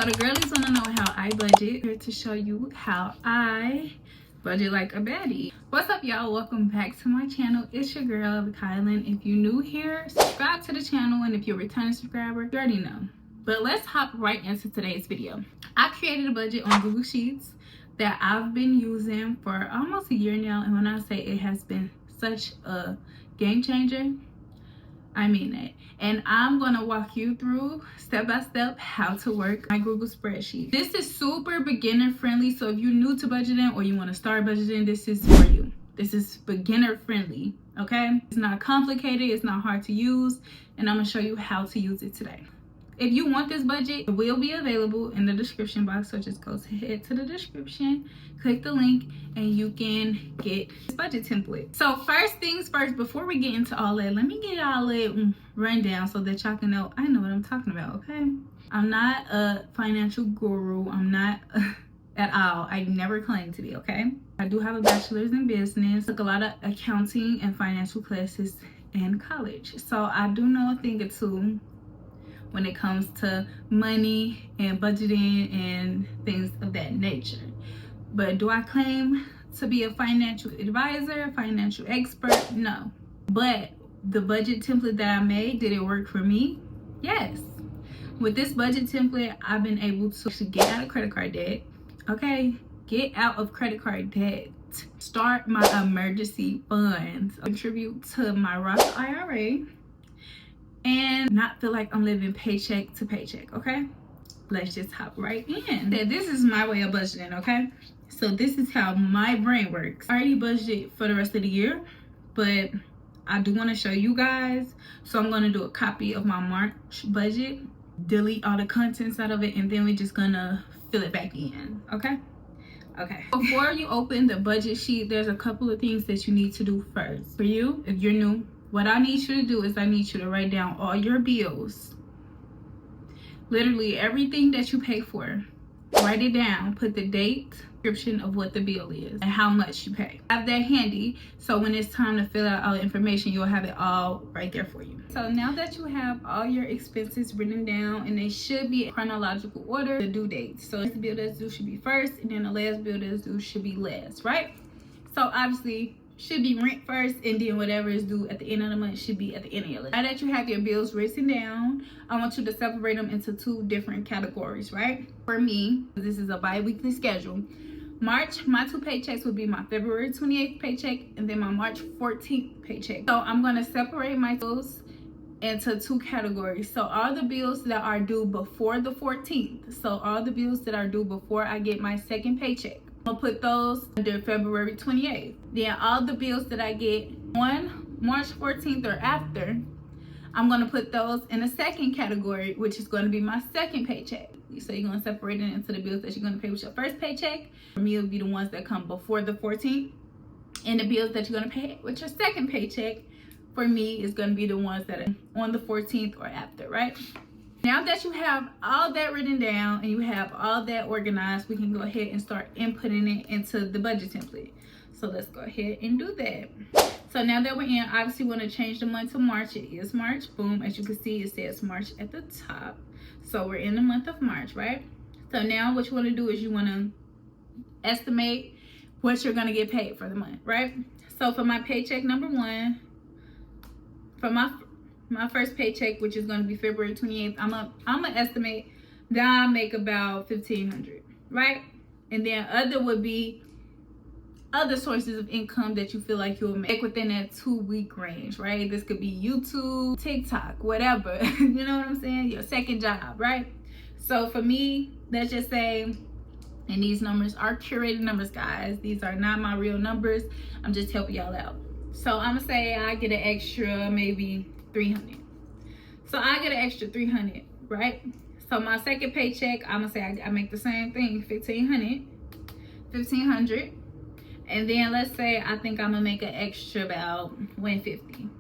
the girlies want to know how I budget. Here to show you how I budget like a baddie. What's up, y'all? Welcome back to my channel. It's your girl Kylan. If you're new here, subscribe to the channel, and if you're a returning subscriber, you already know. But let's hop right into today's video. I created a budget on Google Sheets that I've been using for almost a year now, and when I say it has been such a game changer, I mean it. And I'm gonna walk you through step by step how to work my Google spreadsheet. This is super beginner friendly, so if you're new to budgeting or you want to start budgeting, this is for you. This is beginner friendly, okay? It's not complicated, it's not hard to use, and I'm gonna show you how to use it today. If you want this budget, it will be available in the description box, so just go ahead to the description, click the link, and you can get this budget template. So first things first, before we get into all that, let me get y'all a rundown so that y'all can know I know what I'm talking about, okay? I'm not a financial guru. I'm not at all. I never claimed to be, okay? I do have a bachelor's in business, took a lot of accounting and financial classes in college, so I do know a thing or two when it comes to money and budgeting and things of that nature. But do I claim to be a financial advisor, financial expert? No. But the budget template that I made, did it work for me? Yes. With this budget template, I've been able to get out of credit card debt, okay? Get out of credit card debt, start my emergency funds, contribute to my Roth IRA, and not feel like I'm living paycheck to paycheck, okay? Let's just hop right in. This is my way of budgeting, okay? So this is how my brain works. I already budgeted for the rest of the year, but I do want to show you guys. So I'm going to do a copy of my March budget, delete all the contents out of it, and then we're just going to fill it back in, okay? Okay. Before you open the budget sheet, there's a couple of things that you need to do first. For you, if you're new, what I need you to do is I need you to write down all your bills. Literally everything that you pay for. Write it down. Put the date, description of what the bill is, and how much you pay. Have that handy, so when it's time to fill out all the information, you'll have it all right there for you. So now that you have all your expenses written down, and they should be in chronological order, the due dates. So the bill that's due should be first, and then the last bill that's due should be last, right? So obviously, should be rent first, and then whatever is due at the end of the month should be at the end of your list. Now that you have your bills written down, I want you to separate them into two different categories, right? For me, this is a bi-weekly schedule. March, my two paychecks would be my February 28th paycheck and then my March 14th paycheck. So I'm going to separate my bills into two categories. So all the bills that are due before the 14th, so all the bills that are due before I get my second paycheck, I'll put those under February 28th. Then all the bills that I get on March 14th or after, I'm going to put those in a second category, which is going to be my second paycheck. So you're going to separate it into the bills that you're going to pay with your first paycheck. For me, it'll be the ones that come before the 14th. And the bills that you're going to pay with your second paycheck, for me, is going to be the ones that are on the 14th or after, right? Now that you have all that written down and you have all that organized, we can go ahead and start inputting it into the budget template. So let's go ahead and do that. So now that we're in, obviously we want to change the month to March. It is March. Boom. As you can see, it says March at the top. So we're in the month of March, right? So now what you want to do is you want to estimate what you're going to get paid for the month, right? So for my paycheck number one, for my first paycheck, which is going to be February 28th, I'm gonna estimate that I make about $1,500, right? And then other would be other sources of income that you feel like you'll make within that 2-week range, right? This could be YouTube, TikTok, whatever. You know what I'm saying? Your second job, right? So for me, let's just say, and these numbers are curated numbers, guys. These are not my real numbers. I'm just helping y'all out. So I'm gonna say I get an extra maybe 300. So I get an extra 300, right? So my second paycheck, I'm gonna say I make the same thing, 1500. And then let's say I think I'm gonna make an extra about 150.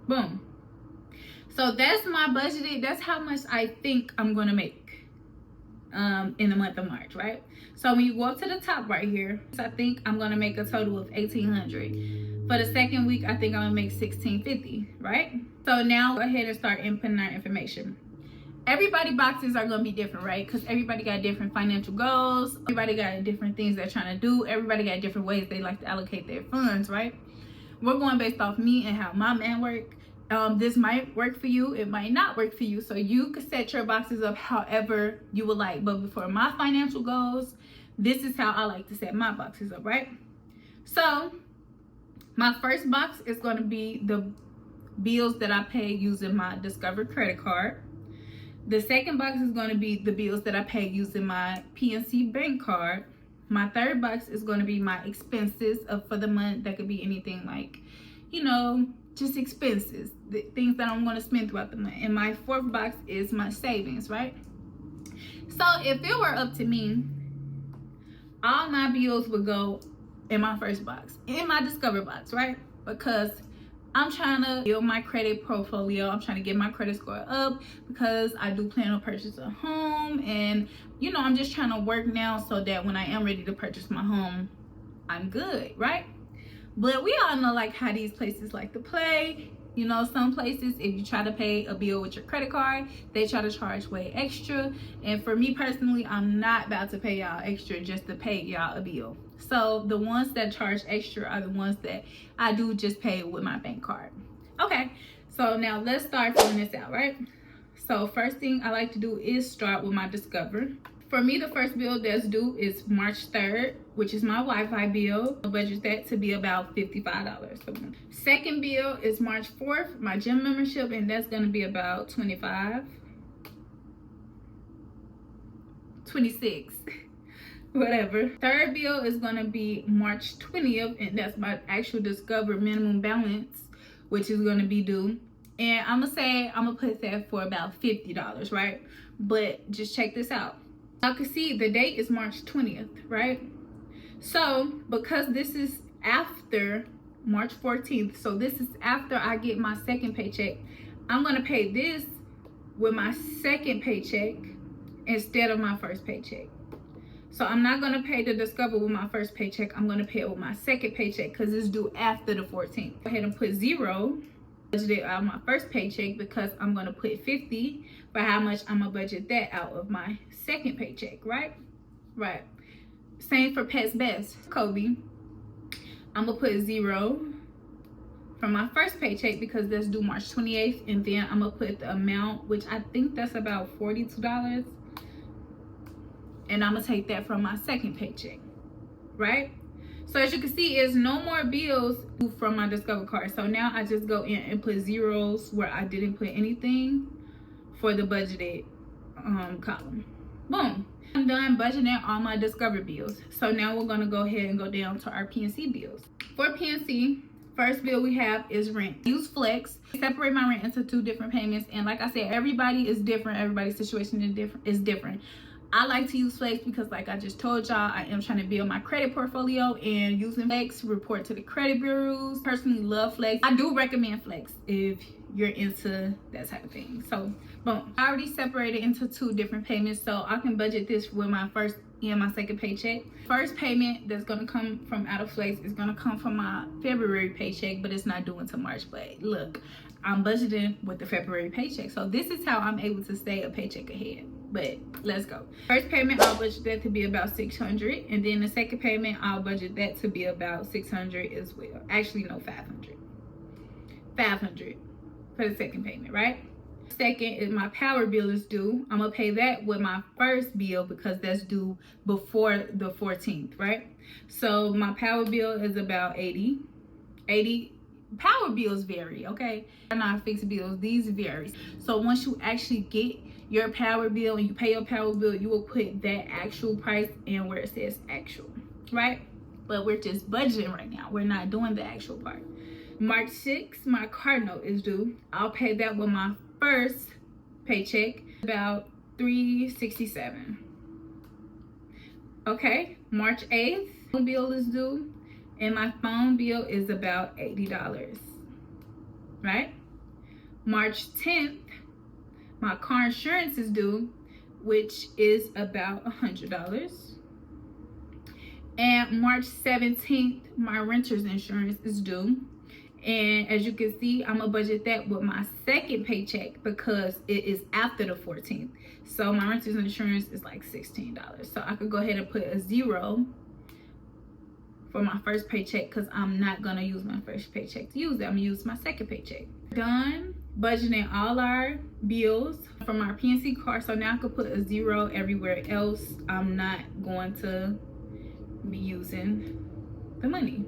Boom. So that's my budgeted, that's how much I think I'm gonna make in the month of March, right? So when you go up to the top right here, so I think I'm gonna make a total of 1800. For the second week, I think I'm gonna make 1650, right? So now go ahead and start inputting our information. everybody boxes are going to be different, right? Because everybody got different financial goals. Everybody got different things they're trying to do. Everybody got different ways they like to allocate their funds, right? We're going based off me and how my man work. This might work for you, it might not work for you, so you can set your boxes up however you would like. But for my financial goals, this is how I like to set my boxes up, right? So my first box is going to be the bills that I pay using my Discover credit card. The second box is going to be the bills that I pay using my PNC bank card. My third box is going to be my expenses for the month. That could be anything like, you know, just expenses, the things that I'm going to spend throughout the month. And my fourth box is my savings, right? So if it were up to me, all my bills would go in my first box, in my Discover box, right? Because I'm trying to build my credit portfolio. I'm trying to get my credit score up because I do plan on purchasing a home. And, you know, I'm just trying to work now so that when I am ready to purchase my home, I'm good, right? But we all know like how these places like to play. You know, some places, if you try to pay a bill with your credit card, they try to charge way extra. And for me personally, I'm not about to pay y'all extra just to pay y'all a bill. So the ones that charge extra are the ones that I do just pay with my bank card. Okay, so now let's start filling this out, right? So first thing I like to do is start with my Discover. For me, the first bill that's due is March 3rd, which is my Wi-Fi bill. I budget that to be about $55 per month. Second bill is March 4th, my gym membership, and that's gonna be about $26, whatever. Third bill is gonna be March 20th, and that's my actual Discover minimum balance, which is gonna be due. And I'm gonna put that for about $50, right? But just check this out. Y'all can see the date is March 20th, right? So because this is after March 14th, so this is after I get my second paycheck, I'm gonna pay this with my second paycheck instead of my first paycheck. So I'm not gonna pay the Discover with my first paycheck. I'm gonna pay it with my second paycheck because it's due after the 14th. Go ahead and put 0 budgeted out of my first paycheck because I'm gonna put 50 for how much I'm gonna budget that out of my second paycheck, right? Right. Same for Pets Best, Kobe. I'm gonna put 0 from my first paycheck because that's due March 28th, and then I'm gonna put the amount, which I think that's about $42, and I'm gonna take that from my second paycheck, right? So as you can see, is no more bills from my Discover card. So now I just go in and put zeros where I didn't put anything for the budgeted column. Boom. I'm done budgeting all my Discover bills. So now we're gonna go ahead and go down to our PNC bills. For PNC, first bill we have is rent. Use Flex. Separate my rent into 2 different payments. And like I said, everybody is different. Everybody's situation is different. I like to use Flex because like I just told y'all, I am trying to build my credit portfolio, and using Flex report to the credit bureaus. Personally love Flex. I do recommend Flex if you're into that type of thing. So boom, I already separated into 2 different payments, so I can budget this with my first and my second paycheck. First payment that's gonna come from out of Flex is gonna come from my February paycheck, but it's not due until March. But look, I'm budgeting with the February paycheck, so this is how I'm able to stay a paycheck ahead. But let's go. First payment, I'll budget that to be about $600, and then the second payment, I'll budget that to be about $600 as well. Actually, no, $500 for the second payment, right? Second is my power bill is due. I'm gonna pay that with my first bill because that's due before the 14th, right? So my power bill is about $80. Power bills vary, okay? They're not fixed bills, these vary. So once you actually get your power bill and you pay your power bill, you will put that actual price in where it says actual, right? But we're just budgeting right now. We're not doing the actual part. March 6th, my car note is due. I'll pay that with my first paycheck, about $367. Okay, March 8th, phone bill is due, and my phone bill is about $80, right? March 10th, my car insurance is due, which is about $100. And March 17th, my renter's insurance is due, And as you can see, I'm gonna budget that with my second paycheck because it is after the 14th. So my renter's insurance is like $16. So I could go ahead and put a 0 for my first paycheck because I'm not gonna use my first paycheck to use it. I'm gonna use my second paycheck. Done budgeting all our bills from our PNC card. So now I could put a 0 everywhere else. I'm not going to be using the money.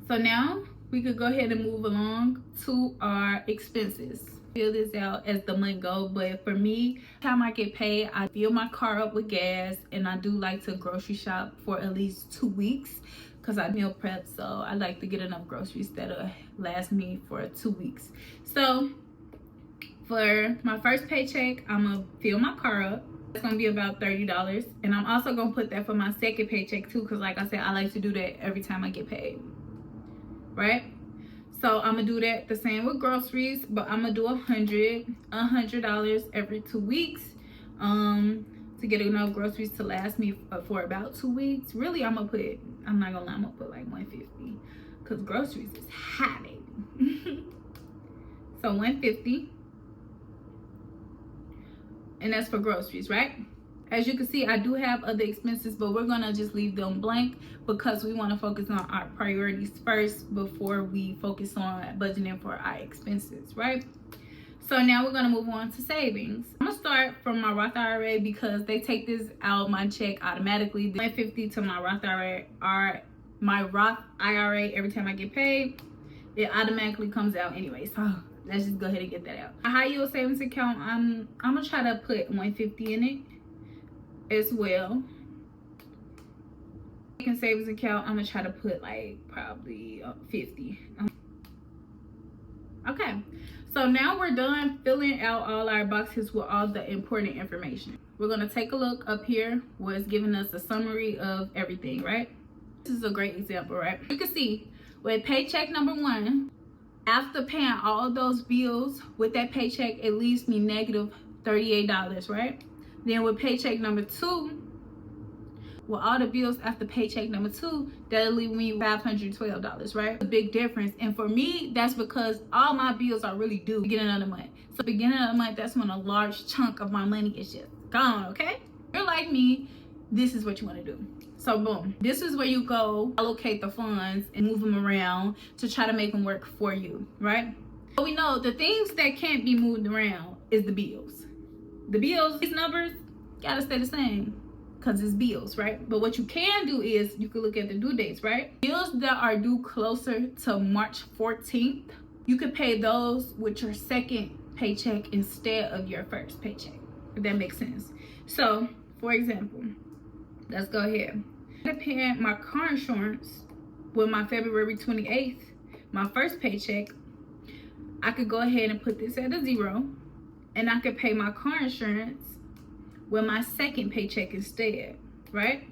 So now we could go ahead and move along to our expenses. Fill this out as the month goes, but for me, time I get paid, I fill my car up with gas, and I do like to grocery shop for at least 2 weeks because I meal prep, so I like to get enough groceries that'll last me for 2 weeks. So for my first paycheck, I'm gonna fill my car up. It's gonna be about $30, and I'm also gonna put that for my second paycheck too, because like I said, I like to do that every time I get paid, right? So I'm gonna do that the same with groceries, but I'm gonna do $100 every 2 weeks to get enough groceries to last me for about 2 weeks. Really, I'm not gonna lie, I'm gonna put like 150 because groceries is high, baby. So 150, and that's for groceries, right? As you can see, I do have other expenses, but we're gonna just leave them blank because we want to focus on our priorities first before we focus on budgeting for our expenses, right? So now we're gonna move on to savings. I'm gonna start from my Roth IRA because they take this out my check automatically. The $150 to my Roth IRA every time I get paid, it automatically comes out anyway. So let's just go ahead and get that out. A high yield savings account, I'm gonna try to put $150 in it as well. Savings account, I'm gonna try to put like probably 50. Okay, so now we're done filling out all our boxes with all the important information. We're gonna take a look up here where it's giving us a summary of everything, right? This is a great example, right? You can see with paycheck number 1, after paying all those bills with that paycheck, it leaves me negative $38, right? Then with paycheck number 2, with all the bills after paycheck number 2, that'll leave me $512, right? A big difference. And for me, that's because all my bills are really due beginning of the month. So beginning of the month, that's when a large chunk of my money is just gone, okay? If you're like me, this is what you want to do. So boom, this is where you go allocate the funds and move them around to try to make them work for you, right? So we know the things that can't be moved around is the bills. The bills, these numbers gotta stay the same because it's bills, right? But what you can do is you can look at the due dates, right? Bills that are due closer to March 14th, you could pay those with your second paycheck instead of your first paycheck, if that makes sense. So for example, let's go ahead. I'm paying my car insurance with my February 28th, my first paycheck. I could go ahead and put this at a 0, and I could pay my car insurance with my second paycheck instead, right?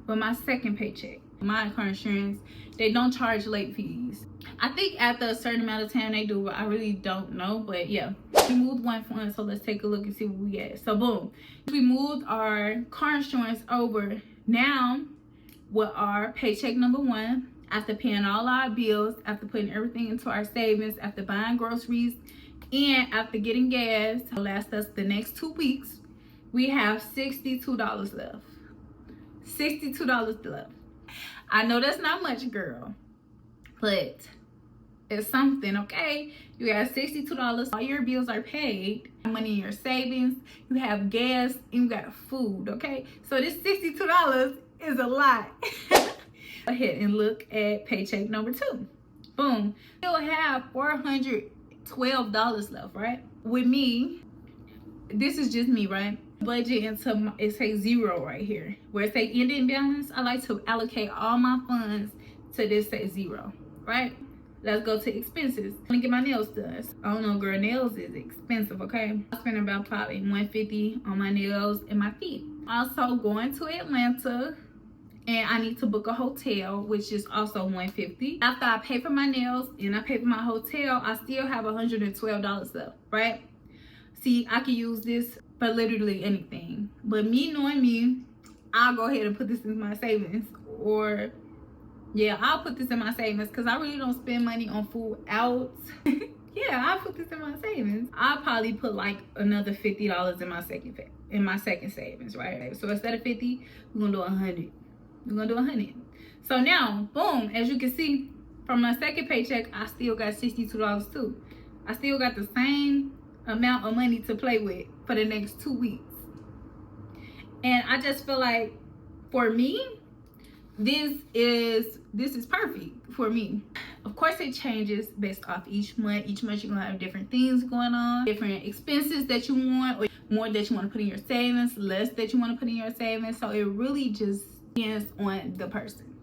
With my second paycheck. My car insurance, they don't charge late fees. I think after a certain amount of time they do, but I really don't know. But yeah, we moved one fund, so let's take a look and see what we get. So boom, we moved our car insurance over. Now with our paycheck number 1, after paying all our bills, after putting everything into our savings, after buying groceries, and after getting gas to last us the next 2 weeks, we have $62 left. $62 left. I know that's not much, girl, but it's something, okay? You got $62, all your bills are paid, money in your savings, you have gas, and you got food, okay? So this $62 is a lot. Go ahead and look at paycheck number 2. Boom. You'll have $412 left, right? With me, this is just me, right? Budget into it says 0 right here. Where it say ending balance, I like to allocate all my funds to this say 0, right? Let's go to expenses. I'm gonna get my nails done. I don't know, girl, nails is expensive, okay? I spend about probably $150 on my nails and my feet. Also going to Atlanta, and I need to book a hotel, which is also $150. After I pay for my nails and I pay for my hotel, I still have $112 left, right? See, I can use this for literally anything. But me knowing me, I'll go ahead and put this in my savings or Yeah, I'll put this in my savings because I really don't spend money on food out. Yeah, I'll put this in my savings. I'll probably put like another $50 in my second savings, right? So instead of 50, we're gonna do 100. We're gonna do 100. So now, boom, as you can see, from my second paycheck, I still got $62 too. I still got the same amount of money to play with for the next 2 weeks. And I just feel like, for me, this is perfect for me. Of course, it changes based off each month. Each month you're gonna have different things going on, different expenses that you want, or more that you want to put in your savings, less that you want to put in your savings. So it really just depends on the person.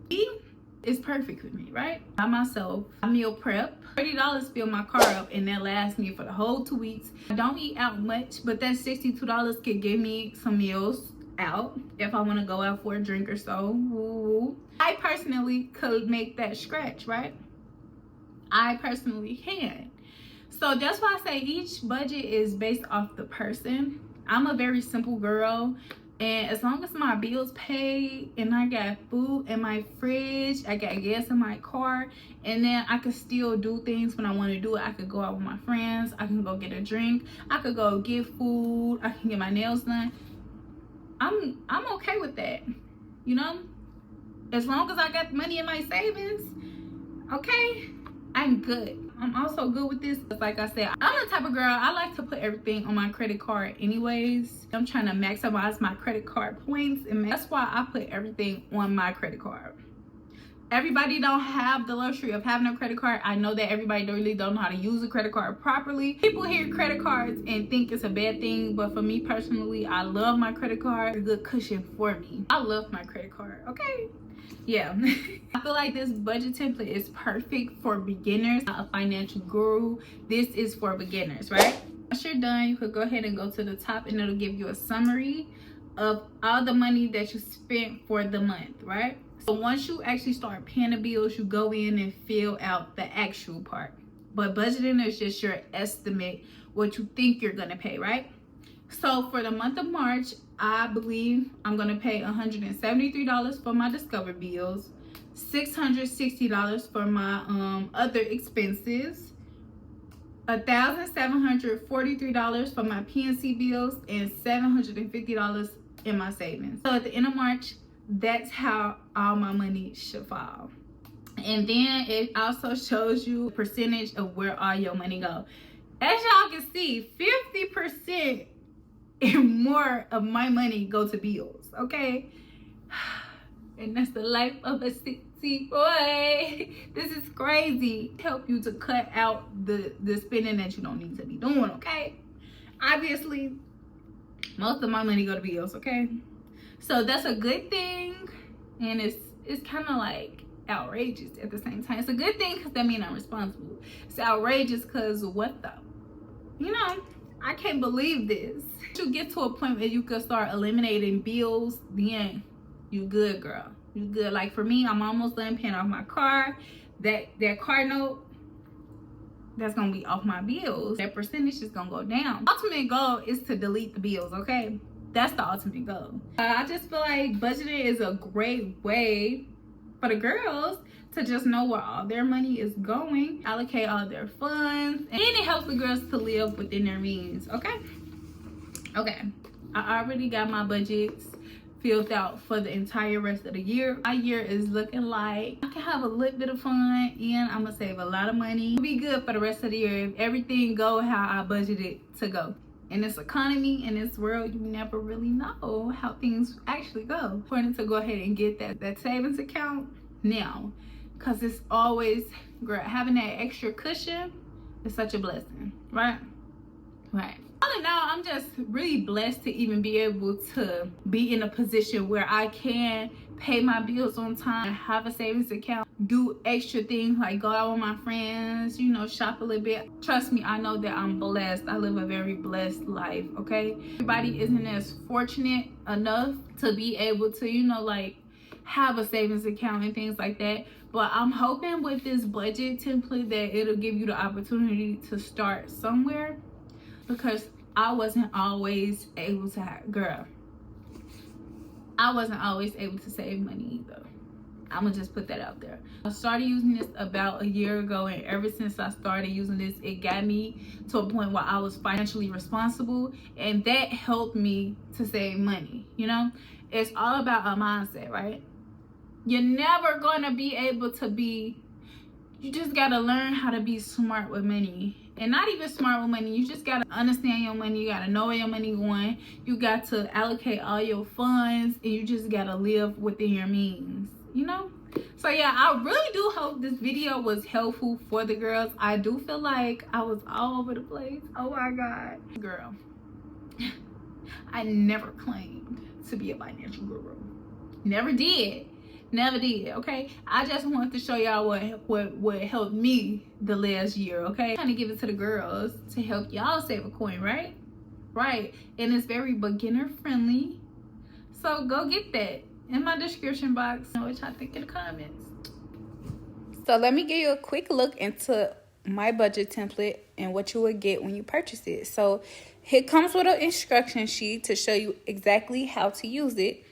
It's perfect for me, right? By myself, I meal prep. $30 fill my car up, and that lasts me for the whole 2 weeks. I don't eat out much, but that $62 could give me some meals out if I want to go out for a drink or so. Ooh. I personally could make that scratch, right? I personally can. So that's why I say each budget is based off the person. I'm a very simple girl, and as long as my bills paid and I got food in my fridge, I got gas in my car, and then I could still do things when I want to do it. I could go out with my friends, I can go get a drink, I could go get food, I can get my nails done. I'm okay with that, you know, as long as I got money in my savings. Okay, I'm good. I'm also good with this. Like I said, I'm the type of girl, I like to put everything on my credit card anyways. I'm trying to maximize my credit card points, and that's why I put everything on my credit card. Everybody don't have the luxury of having a credit card. I know that everybody really don't know how to use a credit card properly. People hear credit cards and think it's a bad thing, but for me personally, I love my credit card. It's a good cushion for me. I love my credit card, okay? Yeah. I feel like this budget template is perfect for beginners. Not a financial guru. This is for beginners, right? Once you're done, you could go ahead and go to the top, and it'll give you a summary of all the money that you spent for the month, right? So once you actually start paying the bills, you go in and fill out the actual part. But budgeting is just your estimate, what you think you're gonna pay, right? So for the month of March, I believe I'm gonna pay $173 for my Discover bills, $660 for my other expenses, $1,743 for my PNC bills, and $750 in my savings. So at the end of March, that's how all my money should fall. And then it also shows you a percentage of where all your money go. As y'all can see, 50% and more of my money go to bills, okay? And that's the life of a 60 boy. This is crazy. Help you to cut out the spending that you don't need to be doing, okay? Obviously, most of my money go to bills, okay? So that's a good thing, and it's kind of like outrageous at the same time. It's a good thing because that means I'm responsible. It's outrageous because what the, you know, I can't believe this. You get to a point where you can start eliminating bills, then you good, girl. You good. Like for me, I'm almost done paying off my car. That car note, that's gonna be off my bills. That percentage is gonna go down. Ultimate goal is to delete the bills, okay? That's the ultimate goal. I just feel like budgeting is a great way for the girls to just know where all their money is going, allocate all their funds, and it helps the girls to live within their means, okay? Okay, I already got my budgets filled out for the entire rest of the year. My year is looking like I can have a little bit of fun, and I'm gonna save a lot of money. It'll be good for the rest of the year if everything go how I budgeted to go. In this economy, in this world, you never really know how things actually go. Important to go ahead and get that savings account now, because it's always, girl, having that extra cushion is such a blessing, right? Right. All in all, I'm just really blessed to even be able to be in a position where I can pay my bills on time, have a savings account, do extra things like go out with my friends, you know, shop a little bit. Trust me, I know that I'm blessed. I live a very blessed life, okay? Everybody isn't as fortunate enough to be able to, you know, like have a savings account and things like that. But I'm hoping with this budget template that it'll give you the opportunity to start somewhere, because I wasn't always able to have, girl, I wasn't always able to save money either. I'm gonna just put that out there. I started using this about a year ago, and ever since I started using this, it got me to a point where I was financially responsible, and that helped me to save money. You know, it's all about a mindset, right? You're never gonna be able to be, you just gotta learn how to be smart with money. And not even smart with money, you just gotta understand your money. You gotta know where your money going. You got to allocate all your funds, and you just gotta live within your means, you know? So yeah, I really do hope this video was helpful for the girls. I do feel like I was all over the place. Oh my God. Girl, I never claimed to be a financial guru. Never did. Never did. Okay, I just wanted to show y'all what helped me the last year. Okay, trying to give it to the girls to help y'all save a coin, right? And it's very beginner friendly, so go get that in my description box. Know what y'all think in the comments. So let me give you a quick look into my budget template and what you would get when you purchase it. So it comes with an instruction sheet to show you exactly how to use it.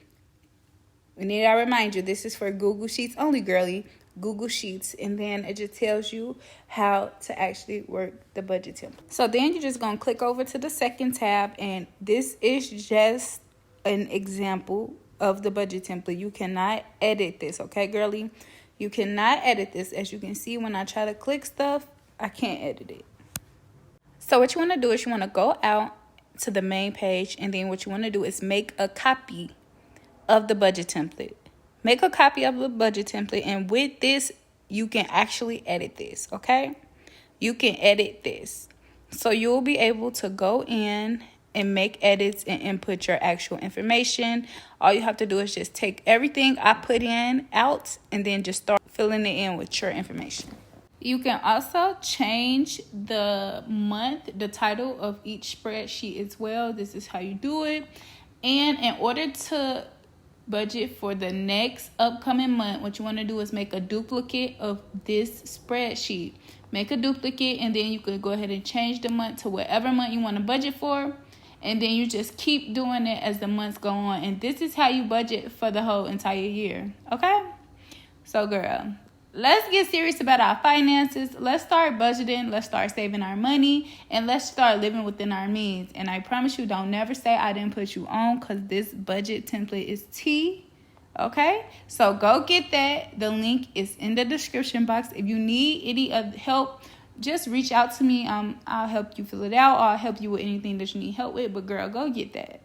And then I remind you, this is for Google Sheets only, girly. Google Sheets. And then it just tells you how to actually work the budget template. So then you're just going to click over to the second tab. And this is just an example of the budget template. You cannot edit this, okay, girly? You cannot edit this. As you can see, when I try to click stuff, I can't edit it. So what you want to do is you want to go out to the main page. And then what you want to do is make a copy of the budget template. Make a copy of the budget template, and with this you can actually edit this. Okay, you can edit this, so you'll be able to go in and make edits and input your actual information. All you have to do is just take everything I put in out and then just start filling it in with your information. You can also change the month, the title of each spreadsheet as well. This is how you do it. And in order to budget for the next upcoming month, what you want to do is make a duplicate of this spreadsheet. Make a duplicate, and then you could go ahead and change the month to whatever month you want to budget for, and then you just keep doing it as the months go on. And this is how you budget for the whole entire year. Okay, so girl, let's get serious about our finances. Let's start budgeting. Let's start saving our money, and let's start living within our means. And I promise you, don't never say I didn't put you on, because this budget template is tea. Okay, so go get that. The link is in the description box. If you need any help, just reach out to me. I'll help you fill it out, or I'll help you with anything that you need help with. But girl, go get that.